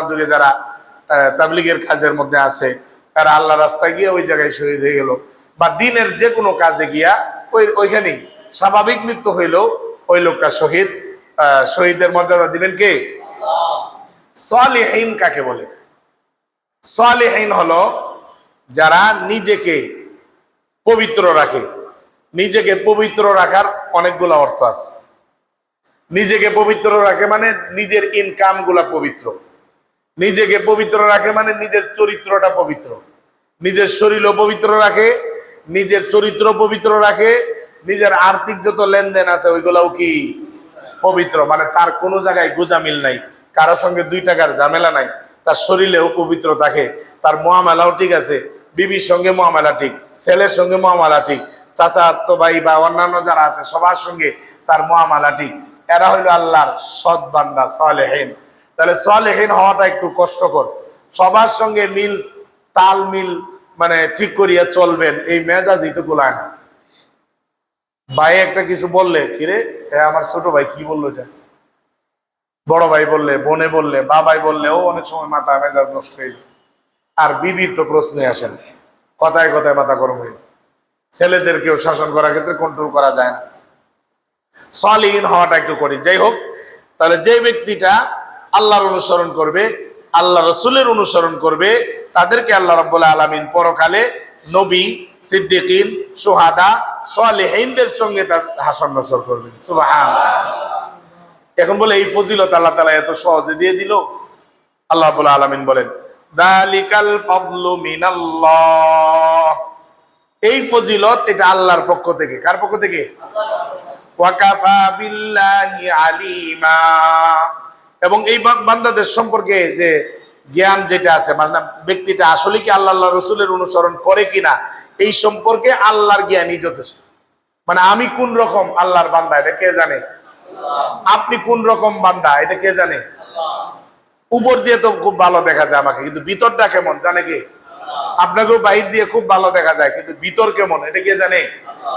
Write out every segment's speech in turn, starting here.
যুগে যারা তাবলীগের কাজের মধ্যে আছে, তারা আল্লাহ রাস্তায় গিয়ে ওই জায়গায় শহীদ হয়ে গেল, বা দিনের যে কোনো কাজে গিয়া ওইখানেই স্বাভাবিক মৃত্যু হইলেও ওই লোকটা শহীদ। শহীদের মর্যাদা দিবেন কে? সালিহিন কাকে বলে? সালিহিন হলো যারা নিজেকে পবিত্র রাখে। নিজেকে পবিত্র রাখার অনেকগুলো অর্থ আছে। নিজেকে পবিত্র রাখে মানে নিজের ইনকাম গুলা পবিত্র, নিজেকে পবিত্র রাখে মানে নিজের চরিত্রটা পবিত্র, নিজের শরীরও পবিত্র রাখে, নিজের চরিত্র পবিত্র রাখে, নিজের আর্থিক যত লেনদেন আছে ওইগুলাও কি পবিত্র, মানে তার কোনো জায়গায় গোজামিল নাই, কারোর সঙ্গে 2 টাকার ঝামেলা নাই, তার শরীরেও পবিত্র থাকে, তার মুআমালাও ঠিক আছে, বিবির সঙ্গে মুআমালা ঠিক, ছেলের সঙ্গে মুআমালা ঠিক, চাচা তো ভাই বা অন্যান্য যারা আছে সবার সঙ্গে তার মুআমালা ঠিক। এরা হইল আল্লাহর সৎ বান্দা, সালেহীন। তাহলে সালেহীন হওয়াটা একটু কষ্টকর। সবার সঙ্গে মিল তাল মিল মানে ঠিক করিয়া চলবেন, এই মেজাজই তো গোলায় না। ভাই একটা কিছু বললে, কিরে আমার ছোট ভাই কি বললো, এটা বড় ভাই বললে, বোনে বললে, বাবাই বললে, ও অনেক সময় মাথা মেজাজ নষ্ট হয়ে যায়। আর বিবির তো প্রশ্নই আসে না, কথায় কথায় মাথা গরম হয়ে যায়। ছেলেদেরকেও শাসন করার ক্ষেত্রে কন্ট্রোল করা যায় না। সালিহিন হওয়াটা একটু করি। যাই হোক, তাহলে যে ব্যক্তিটা আল্লাহর অনুসরণ করবে, আল্লাহ রসুলের অনুসরণ করবে, তাদেরকে আল্লাহ রাব্বুল আলামিন পরকালে নবী, সিদ্দিকিন, শুহাদা, সালেহিনদের সঙ্গে তার হাসর নসর করবেন। সুবহানাল্লাহ। এখন বলে এই ফজিলত আল্লাহ তাআলা এত সহজে দিয়ে দিল? আল্লাহ রাব্বুল আলামিন বলেন, যালিকাল ফাদলু মিনাল্লাহ। এই ফজিলত এটা আল্লাহর পক্ষ থেকে। কার পক্ষ থেকে? ওয়াকাফা বিল্লাহি আলিমা। এবং এই বান্দাদের সম্পর্কে যে জ্ঞান যেটা আছে, মানে ব্যক্তিটা আসলে কি আল্লাহ রসুলের অনুসরণ করে কিনা, এই সম্পর্কে আল্লাহর জ্ঞানই যথেষ্ট। মানে আমি কোন রকম আল্লাহর বান্দা এটা কে জানে? আপনি কোন রকম বান্দা এটা কে জানে? উপর দিয়ে তো খুব ভালো দেখা যায় আমাকে, কিন্তু ভিতরটা কেমন জানে কে? আপনাকেও বাইর দিয়ে খুব ভালো দেখা যায়, কিন্তু ভিতর কেমন এটা কে জানে?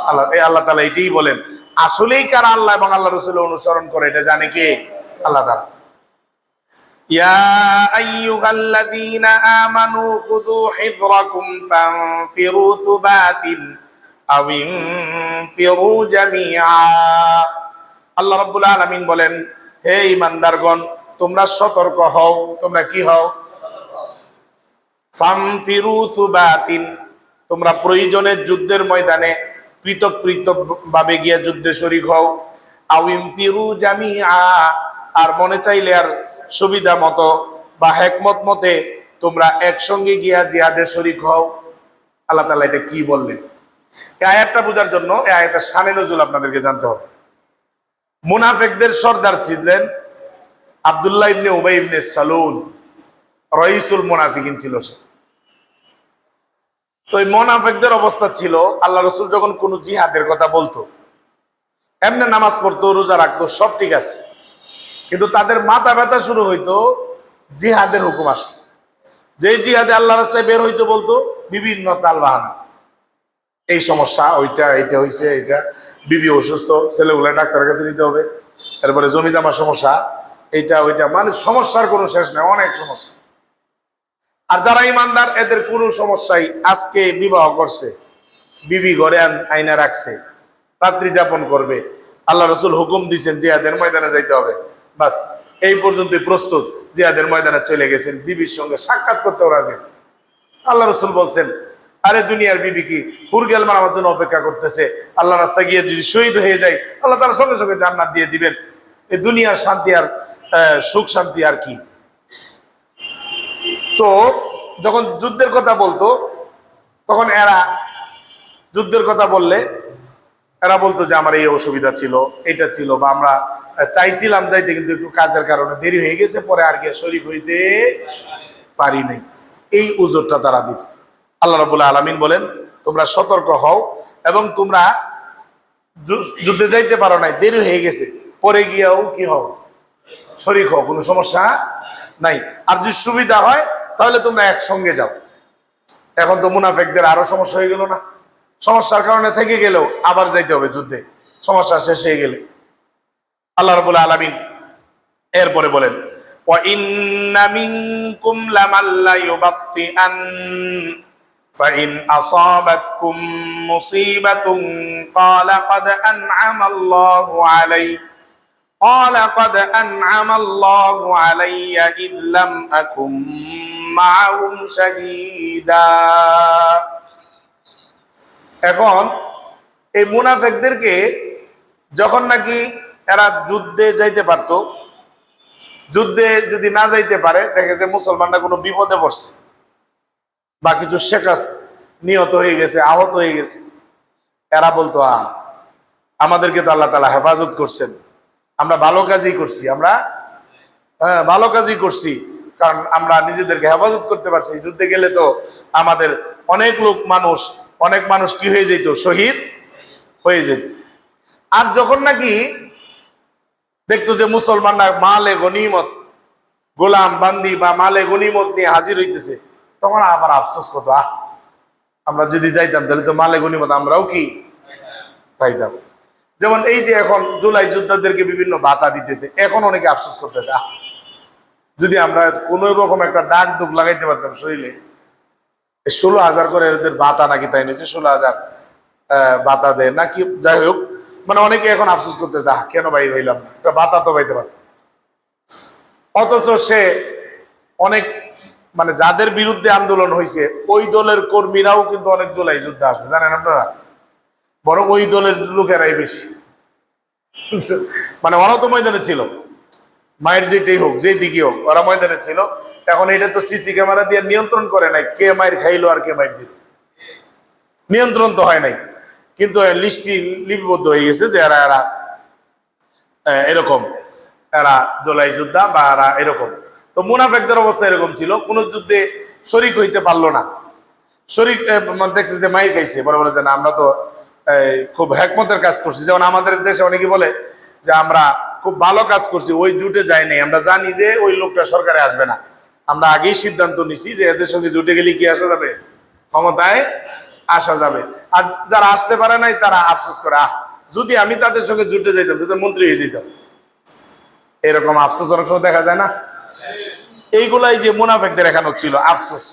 আল্লাহ। এই আল্লাহ তাআলা এটাই বলেন, আসলেই কারা আল্লাহ এবং আল্লাহ রাসূলের অনুসরণ করে এটা জানে কে? আল্লাহ তাআলা। ইয়া আইয়ুহাল্লাযীনা আমানু খুযু হিযরাকুম ফানফিরু থুবাতিন আও ইনফিরু জামিআ। আল্লাহ রাব্বুল আলামিন বলেন, হে ঈমানদারগণ, তোমরা সতর্ক হও। তোমরা কি হও? ফানফিরু থুবাতিন, তোমরা প্রয়োজনে যুদ্ধের ময়দানে পৃথক পৃথক ভাবে গিয়ে যুদ্ধে শরীক হও। আও ইনফিরু জামিআ, আর মনে চাইলে আর সুবিধা মতো বা হেকমত মতে তোমরা একসঙ্গে গিয়া জিহাদে শরীক হও। আল্লাহ তাআলা এটা কি বললেন? এই আয়াতটা বোঝার জন্য এই আয়াতের শানে নজুল আপনাদেরকে জানতে হবে। মুনাফিকদের সর্দার ছিলেন আব্দুল্লাহ ইবনে উবাই ইবনে সালুল, রাইসুল মুনাফিকিন ছিল সে। তো এই মুনাফিকদের অবস্থা ছিল, আল্লাহ রাসূল যখন কোনো জিহাদের কথা বলতো, এমনি নামাজ পড়তো, রোজা রাখতো, সব ঠিক আছে, কিন্তু তাদের মাথা ব্যথা শুরু হইতো জিহাদের হুকুম আসতো। যেই জিহাদে আল্লাহ রাস্তায় বের হইতো বলতো বিভিন্ন তাল বাহানা, এই সমস্যা, ওইটা, এইটা হইছে, এইটা, বিবি অসুস্থ, ছেলেগুলো ডাক্তারের কাছে নিতে হবে, তারপরে জমি জামার সমস্যা, এইটা ওইটা, মানে সমস্যার কোনো শেষ নেই, অনেক সমস্যা। আর যারা ইমানদার এদের কোনো সমস্যাই, আজকে বিবাহ করছে, বিবি ঘরে আইনা রাখছে, রাত্রি যাপন করবে, আল্লাহ রসুল হুকুম দিচ্ছেন জিহাদের ময়দানে যাইতে হবে, বাস এই পর্যন্তই প্রস্তুত, জিহাদের ময়দানে চলে গেছেন, বিবির সঙ্গে সাক্ষাৎ করতেও রাজি। আল্লাহ রসুল বলছেন, আরে দুনিয়ার বিবি কি হুরগেল মারার জন্য অপেক্ষা করতেছে? আল্লাহ রাস্তায় গিয়ে যদি শহীদ হয়ে যায়, আল্লাহ তাআলা সঙ্গে সঙ্গে জান্নাত দিয়ে দিবেন। এই দুনিয়ার শান্তি আর সুখ শান্তি আর কি। তো যখন যুদ্ধের কথা বলতো, তখন এরা যুদ্ধের কথা বললে এরা বলতো যে আমার এই অসুবিধা ছিল, এটা ছিল, বা আমরা চাইছিলাম যাইতে কিন্তু একটু কাজের কারণে দেরি হয়ে গেছে, পরে আর গিয়ে শরীক হইতে পারি নাই, এই উজরটা তারা দিত। আল্লাহ রাব্বুল আলামিন বলেন, তোমরা সতর্ক হও এবং তোমরা যুদ্ধে যাইতে পারো নাই, দেরি হয়ে গেছে, পরে গিয়াও কি হও? শরীক হও, কোনো সমস্যা নাই। আর যদি সুবিধা হয় তাহলে তোমরা একসঙ্গে যাও। এখন তো মুনাফিকদের আরো সমস্যা হয়ে গেল না? সমস্যার কারণে থেকে গেলেও আবার যাইতে হবে যুদ্ধে, সমস্যা শেষ হয়ে গেলে। আল্লাহ রাব্বুল আলামিন এরপরে বলেন, وَإِنَّ مِنكُمْ لَمَن لَّيُبَطِّئَنَّ فَإِنْ أَصَابَتْكُم مُّصِيبَةٌ قَالَ قَدْ أَنْعَمَ اللَّهُ عَلَيَّ إِذْ لَمْ أَكُن مَّعَهُمْ شَهِيدًا। এখন এই মুনাফিকদেরকে যখন নাকি এরা যুদ্ধে যাইতে পারতো, যুদ্ধে যদি না যাইতে পারে, দেখে যে মুসলমানরা কোনো বিপদে পড়ছে বা কিছু শেখাস্ত নিহত হয়ে গেছে, আহত হয়ে গেছে, এরা বলতো আমাদেরকে তো আল্লাহ তাআলা হেফাজত করছেন, আমরা ভালো কাজই করছি, আমরা ভালো কাজই করছি, কারণ আমরা নিজেদেরকে হেফাজত করতে পারছি। যুদ্ধে গেলে তো আমাদের অনেক মানুষ কি হয়ে যেত, শহীদ হয়ে যেত। আর যখন নাকি দেখতো যে মুসলমানরা মালে গনিমত, গোলাম বান্দি বা মালে গনিমত নিয়ে হাজির হইতেছে, তখন আবার আফসোস করতো, আমরা যদি যাইতাম তাহলে তো মালে গনিমত আমরাও কি পাইতাম। যেমন এই যে এখন জুলাই যোদ্ধাদেরকে বিভিন্ন ভাতা দিতেছে, এখন অনেকে আফসোস করতেছে, যদি আমরা কোন রকম একটা ডাক দুক লাগাইতে পারতাম শরীরে। 16,000 করে এদের ভাতা নাকি তাই নিয়েছে, 16,000 ভাতা দেয় নাকি, যাই হোক, মানে অনেকে এখন আফসোস করতেছে, কেন বাইর হইলাম না, একটা ভাতা তো পাইতে পারতাম। অথচ সে অনেক, মানে যাদের বিরুদ্ধে আন্দোলন হয়েছে ওই দলের কর্মীরাও কিন্তু অনেক জুলাই যুদ্ধে আসে, জানেন আপনারা, বরং ওই দলের লোকেরাই বেশি, মানে ওরাও তো ময়দানে ছিল, মায়ের যেটাই হোক, যে দিকে হোক, ওরা ময়দানে ছিল। এখন এটা তো সিসি ক্যামেরা দিয়ে নিয়ন্ত্রণ করে নাই, কে মায়ের খাইলো আর কে মায়ের দিল, নিয়ন্ত্রণ তো হয় নাই, কিন্তু লিস্টটি লিপিবদ্ধ হয়ে গেছে যে এরা এরকম, এরা জুলাই যোদ্ধা বা এরা এরকম। তো মুনাফিকদের অবস্থা এরকম ছিল, কোন যুদ্ধে শরিক হইতে পারলো না, শরিক দেখছে যে মাইর খাইছে, বড় বড় যে না, আমরা তো খুব হেকমতের কাজ করছি। যেমন আমাদের দেশে অনেকে বলে যে আমরা খুব ভালো কাজ করছি, ওই জুটে যাই নাই, আমরা জানি যে ওই লোকটা সরকারে আসবে না, আমরা আগেই সিদ্ধান্ত নিছি যে এদের সঙ্গে জুটে গেলে কি আসা যাবে, ক্ষমতায় আসা যাবে। আর যারা আসতে পারে নাই তারা আফসোস করে, যদি আমি তাদের সঙ্গে জুটে যাইতাম তাদের মন্ত্রী হয়ে যেতাম, এরকম আফসোস অনেক সময় দেখা যায় না। এইগুলাই যে মুনাফিকদের এখানে ছিল আফসোস।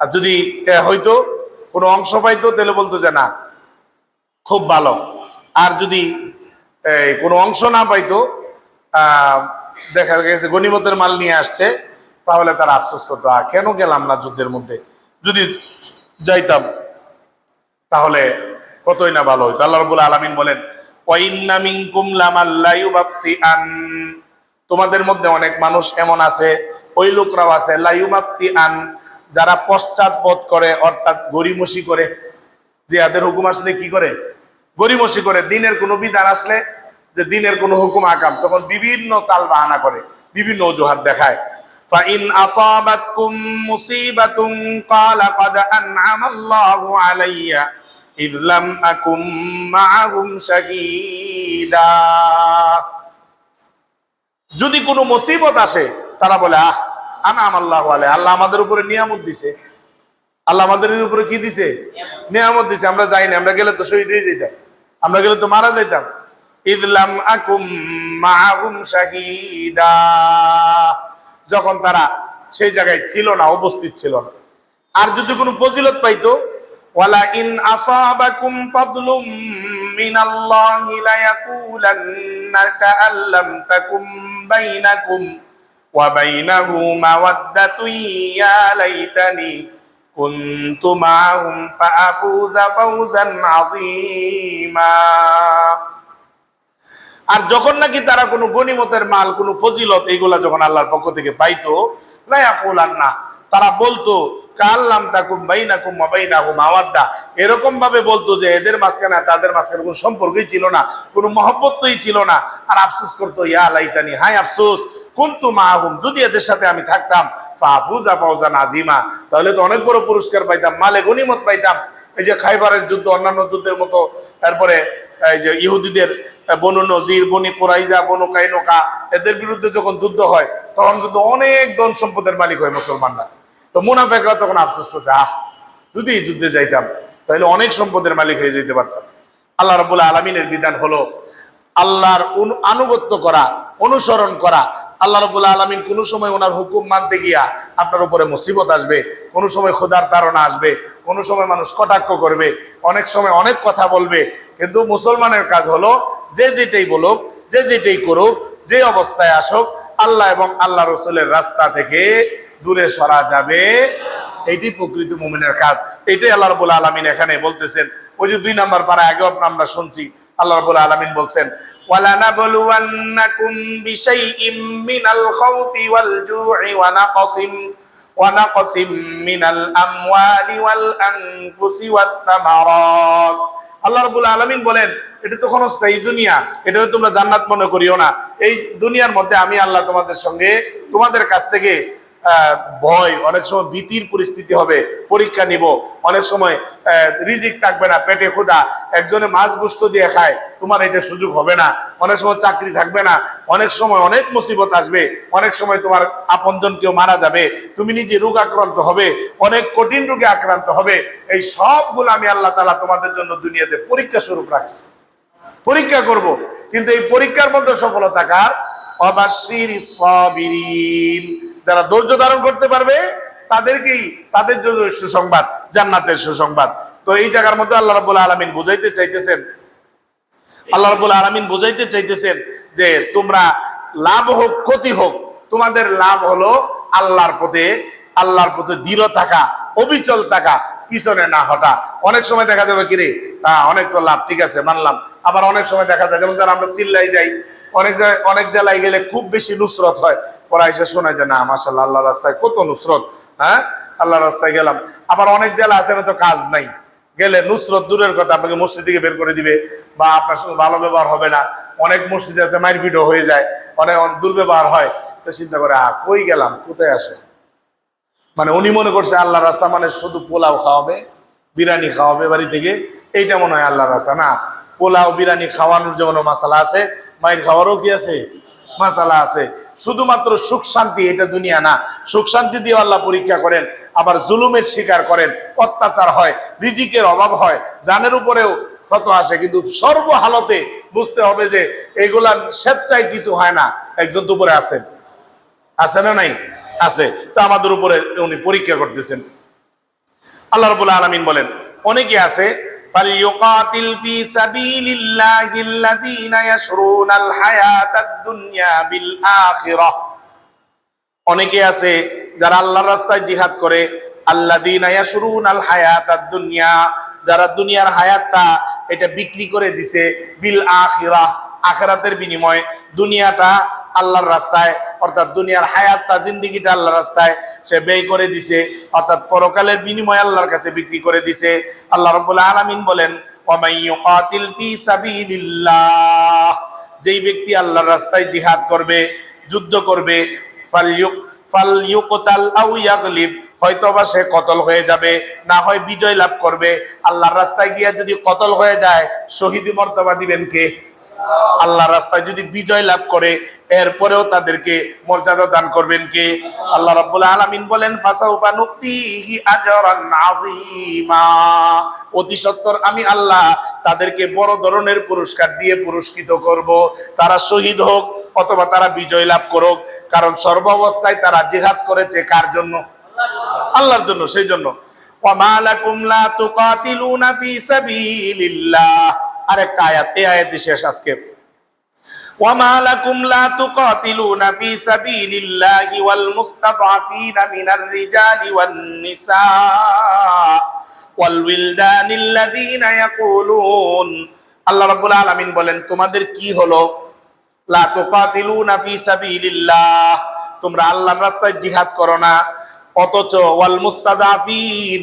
আর যদি হয়তো কোনো অংশ পাইতো তাহলে বলতো যে না, খুব ভালো। আর যদি কোনো অংশ না পাইতো, দেখা গেছে গনিমতের মাল নিয়ে আসছে, তাহলে তারা আফসোস করতো, কেন গেলাম না যুদ্ধের মধ্যে, যদি যাইতাম তাহলে কতই না ভালো হইতো। আল্লাহ রাব্বুল আলামিন বলেন, ওয়াইন্না মিনকুম লামান লা ইউবাত্তিআন, তোমাদের মধ্যে অনেক মানুষ এমন আছে, ওই লোকরাও আছে, লা ইউবাত্তিআন, যারা পশ্চাৎপদ করে, অর্থাৎ গরিমসি করে, যে এদের হুকুম আসলে কি করে, গরিমসি করে। দিনের কোনো বিধান আসলে, যে দিনের কোনো হুকুম আকাম, তখন বিভিন্ন তাল বাহানা করে, বিভিন্ন অজুহাত দেখায়। ফাইন আসাবাতকুম মুসিবাতুন ক্বালা ক্বাদ আনআমাল্লাহু আলাইয়া ইয লাম আকুম মাআহুম শাহীদা। যদি কোনো মুসিবত আসে, তারা বলে আনআমাল্লাহু আলাইহি, আল্লাহ আমাদের উপরে নিয়ামত দিছে, আল্লাহ আমাদের উপরে কি দিছে, নিয়ামত দিছে, আমরা যাই না, আমরা গেলে তো শহীদ হয়ে যেতাম, আমরা গেলে তো মারা যাইতাম। ইয লাম আকুম মাআহুম শাহীদা, যখন তারা সেই জায়গায় ছিল না, উপস্থিত ছিল না। আর যদি কোনো ফজিলত পাইতো, ওয়ালা ইন আসাবাকুম ফাদলুম মিনাল্লাহি লা ইয়াকুলান্না কাআল্লাম তাকুম বাইনাকুম ওয়া বাইনাহু মাওয়াদ্দাতুন ইয়া লাইতানি কুনতু মাআহুম ফাআফুযা ফাওজান আযীমা। আর যখন নাকি তারা কোনো গনিমতের মাল, কোনো ফজিলত, এইগুলা যখন আল্লাহর পক্ষ থেকে পাইতো, লা ইয়াকুলান্না, তারা বলতো কাল্লাম তাকুম বাইনাকুম ওয়া বাইনাহু মাওয়াদ্দা, এরকম ভাবে বলতো যে এদের মাঝখানে তাদের মাঝখানে কোনো সম্পর্কই ছিল না, কোনো মহব্বতই ছিল না। আর আফসোস করতো, ইয়া লাইতানি, হায় আফসোস, কুনতু মাআহুম, যদি এদের সাথে আমি থাকতাম, ফাফুজা ফাওজান আযীমা, তাহলে তো অনেক বড় পুরস্কার পাইতাম, মালে গনিমত পাইতাম। এই যে খাইবারের যুদ্ধ, অন্যান্য যুদ্ধের মতো, তারপরে এই যে ইহুদিদের বনু নজির, বনি কুরাইজা, বনু কাইনুকা, এদের বিরুদ্ধে যখন যুদ্ধ হয়, তখন কিন্তু অনেক ধন সম্পদের মালিক হয় মুসলমানরা। তো মুনাফিকরা তখন আফসোস করছে, যদি এই যুদ্ধে যাইতাম তাহলে অনেক সম্পদের মালিক হয়ে যেতে পারতাম। আল্লাহ রাব্বুল আলামিনের বিধান হলো আল্লাহর আনুগত্য করা, অনুসরণ করা, আল্লাহ রাব্বুল আলামিন কোন সময় ওনার হুকুম মানতে গিয়া আপনার উপরে মুসিবত আসবে, কোন সময় খোদার তাড়না আসবে, কোন সময় মানুষ কটাক্ষ করবে, অনেক সময় অনেক কথা বলবে। কিন্তু মুসলমানের কাজ হলো যে যেটাই বলুক, যে যেটাই করুক, যে অবস্থায় আসুক, আল্লাহ এবং আল্লাহ রসুলের রাস্তা থেকে দূরে সরা যাবে। এইটি প্রকৃত মুমিনের কাজ। এটাই আল্লাহ রাব্বুল আলামিন এখানে বলতেছেন। ওই যে 2 নম্বর পারা আগেও আমরা শুনছি, আল্লাহ রাব্বুল আলামিন বলছেন ওয়ালানাবলুওয়ান্নাকুম বিশাইইম মিনাল খাউফি ওয়াল জু'i ওয়া নাকসিম মিনাল আমওয়ালি ওয়াল আনফুসি ওয়াত তামারাত। আল্লাহ রাব্বুল আলামিন বলেন এটা তো ক্ষণস্থায়ী দুনিয়া, এটা তোমরা জান্নাত মনে করিও না। এই দুনিয়ার মধ্যে আমি আল্লাহ তোমাদের সঙ্গে, তোমাদের কাছ থেকে ভয়, অনেক সময় ভীতির পরিস্থিতি হবে, পরীক্ষা নিব। অনেক সময় রিজিক থাকবে না, পেটে ক্ষুধা, একজনে মাছ গোশত দিয়ে খায়, তোমার এটা সুযোগ হবে না। অনেক সময় চাকরি থাকবে না, অনেক সময় অনেক মুসিবত আসবে, অনেক সময় তোমার আপনজন কেউ মারা যাবে, তুমি নিজে রোগ আক্রান্ত হবে, অনেক কঠিন রোগে আক্রান্ত হবে। এই সবগুলো আমি আল্লাহ তাআলা তোমাদের জন্য দুনিয়াতে পরীক্ষা স্বরূপ রাখছি, পরীক্ষা করব। কিন্তু এই পরীক্ষার মধ্যে সফলতা কার? ওয়াবাশশিরিস সাবিরিন, যারা ধৈর্য ধারণ করতে পারবে তাদেরকেই, তাদের জন্য সুসংবাদ, জান্নাতের সুসংবাদ। তো এই জায়গার মধ্যে আল্লাহ রাব্বুল আলামিন বুঝাইতে চাইতেছেন, আল্লাহ রাব্বুল আলামিন বুঝাইতে চাইতেছেন যে তোমরা লাভ হোক ক্ষতি হোক, তোমাদের লাভ হলো আল্লাহর পথে, আল্লাহর পথে দৃঢ় থাকা, অবিচল থাকা, পিছনে না হটা। অনেক সময় দেখা যাবে কিরে অনেক তো লাভ, ঠিক আছে মানলাম। আবার অনেক সময় দেখা যায়, যেমন যারা আমরা চিল্লাই যাই, অনেক জেলায় গেলে খুব বেশি নুসরত হয়, পরে এসে শোনা যায় না মাশাআল্লাহ আল্লাহ রাস্তায় কত নুসরত, হ্যাঁ আল্লাহ রাস্তায় গেলাম। আবার অনেক জেলা আছে তো কাজ নাই, গেলে নুসরত দূরের কথা, আপনাকে মসজিদ থেকে বের করে দিবে বা আপনার সঙ্গে ভালো ব্যবহার হবে না। অনেক মসজিদে আছে মারপিটও হয়ে যায়, অনেক দুর্ব্যবহার হয়। তো চিন্তা করে কই গেলাম, কোথায় আসে, মানে উনি মনে করছে আল্লাহ রাস্তা মানে শুধু পোলাও খাওয়াবে, বিরিয়ানি খাওয়াবে বাড়ি থেকে, এইটা মনে হয় আল্লাহ রাস্তা না। পোলাও বিরিয়ানি খাওয়ানোর যেমন মাসালা আছে, মায়ের খাওয়ারও কি আছে, মাসালা আছে। শুধুমাত্র সুখ শান্তি এটা দুনিয়া না, সুখ শান্তি দিয়ে আল্লাহ পরীক্ষা করেন, আবার জুলুমের শিকার করেন, অত্যাচার হয়, রিজিকের অভাব হয়, জানের উপরেও ক্ষত আসে। কিন্তু সর্বহালতে বুঝতে হবে যে এগুলা স্বেচ্ছায় কিছু হয় না, একজন তো উপরে আছেন, আছে না নাই? আছে। তো আমাদের উপরে উনি পরীক্ষা করতেছেন। আল্লাহ রাব্বুল আলামিন বলেন অনেকে আছে ফালইউকাতিল ফি সাবিলিল্লাহিল্লাযীনা ইয়াশরুনাল হায়াতাদ দুনিয়া বিল আখিরাহ। অনেকে আছে যারা আল্লাহর রাস্তায় জিহাদ করে, আল্লাযীনা ইয়াশরুনাল হায়াতাদ দুনিয়া, যারা দুনিয়ার হায়াতটা এটা বিক্রি করে দিছে, বিল আখিরাহ, আখিরাতের বিনিময়ে দুনিয়াটা আল্লাহর রাস্তায়, অর্থাৎ দুনিয়ার হায়াতটা, জিন্দেগিটা আল্লাহর রাস্তায় সে ব্যয় করে দিছে, অর্থাৎ পরকালের বিনিময়ে আল্লাহর কাছে বিক্রি করে দিছে। আল্লাহ রাব্বুল আলামিন বলেন ওয়ামাইয়ুকাতিল ফি সাবিলিল্লাহ, যেই ব্যক্তি আল্লাহর রাস্তায় জিহাদ করবে, যুদ্ধ করবে, ফালইউকতাল আও ইয়াগলিব, হয়তোবা সে কতল হয়ে যাবে, না হয় বিজয় লাভ করবে। আল্লাহর রাস্তায় গিয়া যদি কতল হয়ে যায়, শহীদ মর্তবা দিবেন কে? আল্লাহ রাস্তায় যদি বিজয় লাভ করে এরপরেও তাদেরকে মর্যাদা দান করবেন কে? আল্লাহ রাব্বুল আলামিন বলেন ফাসাউফা নুতিহি আজরান আযীমা, অতি সত্বর আমি আল্লাহ তাদেরকে বড় ধরনের পুরস্কার দিয়ে পুরস্কৃত করব, তারা শহীদ হোক অথবা তারা বিজয় লাভ করুক। কারণ সর্বাবস্থায় তারা জিহাদ করেছে কার জন্য? আল্লাহর জন্য। সেই জন্য ওয়ামা লাকুম লা তুকাতিলুনা ফি সাবিলিল্লাহ, আরেকটা আয়াত, এই আয়াতই শেষ আজকে। ওয়ামা লাকুম লা তুকাতিলুনা ফি সাবিলিল্লাহি ওয়াল মুস্তাদআফিনা মিনার রিজালি ওয়ান নিসা ওয়াল উইলদানিল্লাযীনা ইয়াকুলুন, আল্লাহ রাব্বুল আলামিন বলেন তোমাদের কি হলো? লা তুকাতিলুনা ফি সাবিলিল্লাহ, তোমরা আল্লাহর রাস্তায় জিহাদ করো না, অথচ ওয়াল মুস্তাদআফিন,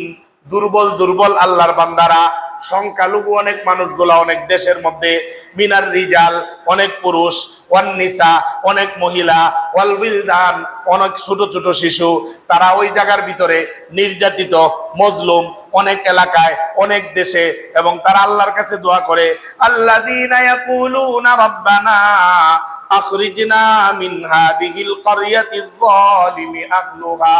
দুর্বল দুর্বল আল্লাহর বান্দারা, সংখ্যালঘু অনেক মানুষগুলা অনেক দেশের মধ্যে, মিনার রিজাল অনেক পুরুষ, ওয়ান নিসা অনেক মহিলা, ওয়াল উইলদান অনেক ছোট ছোট শিশু, তারা ওই জায়গার ভিতরে নির্যাতিত, মজলুম অনেক এলাকায়, অনেক দেশে, এবং তারা আল্লাহর কাছে দোয়া করে আল্লাযীনা ইয়াকুলুনা রাব্বানা আখরিজনা মিন হাযিহিল ক্বরিয়াতিয যালিমি আহলুহা,